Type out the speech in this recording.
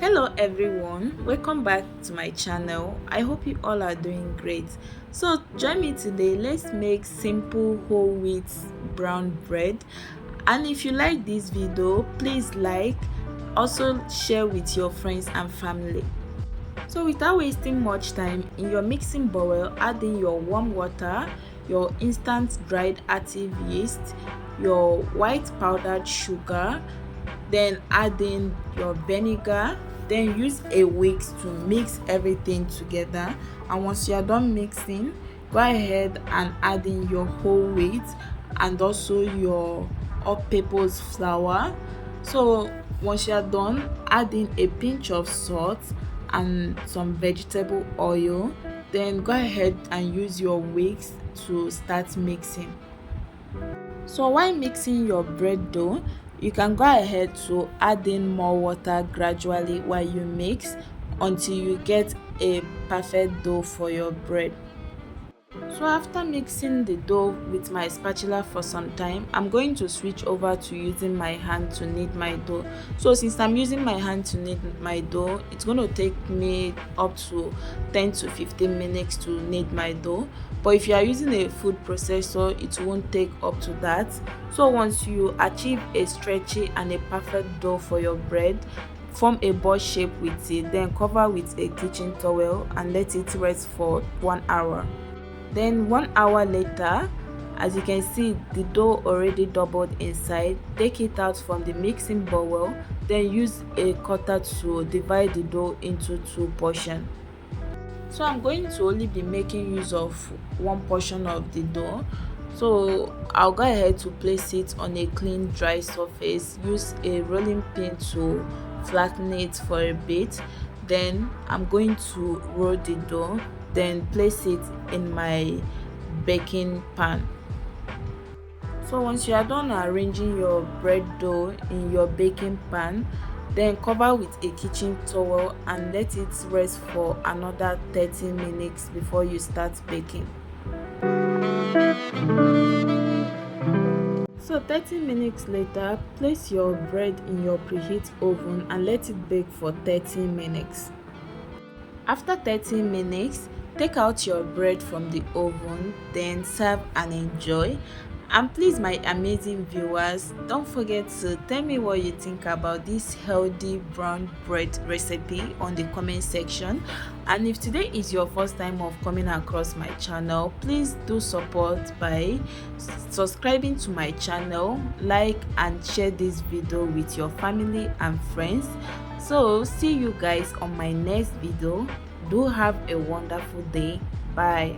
Hello everyone, welcome back to my channel. I hope you all are doing great. So join me today. Let's make simple whole wheat brown bread. And if you like this video, please like, also share with your friends and family. So without wasting much time, in your mixing bowl, add in your warm water, your instant dried active yeast, your white powdered sugar, then add in your vinegar, then use a whisk to mix everything together. And once you are done mixing, go ahead and add in your whole wheat and also your all-purpose flour. So once you are done, add in a pinch of salt and some vegetable oil, then go ahead and use your whisk to start mixing. So while mixing your bread dough, you can go ahead to add in more water gradually while you mix until you get a perfect dough for your bread. So after mixing the dough with my spatula for some time, I'm going to switch over to using my hand to knead my dough. So since I'm using my hand to knead my dough, it's going to take me up to 10 to 15 minutes to knead my dough. But if you are using a food processor, it won't take up to that. So once you achieve a stretchy and a perfect dough for your bread, form a ball shape with it, then cover with a kitchen towel and let it rest for 1 hour. Then 1 hour later, as you can see, the dough already doubled inside. Take it out from the mixing bowl, then use a cutter to divide the dough into two portions. So I'm going to only be making use of one portion of the dough. So I'll go ahead to place it on a clean dry surface. Use a rolling pin to flatten it for a bit. Then I'm going to roll the dough, then place it in my baking pan. So once you are done arranging your bread dough in your baking pan, then cover with a kitchen towel and let it rest for another 30 minutes before you start baking. So 30 minutes later, place your bread in your preheat oven and let it bake for 30 minutes. After 30 minutes, take out your bread from the oven, then serve and enjoy. And please, my amazing viewers, don't forget to tell me what you think about this healthy brown bread recipe on the comment section. And if today is your first time of coming across my channel, please do support by subscribing to my channel, like and share this video with your family and friends. So see you guys on my next video. Do have a wonderful day. Bye.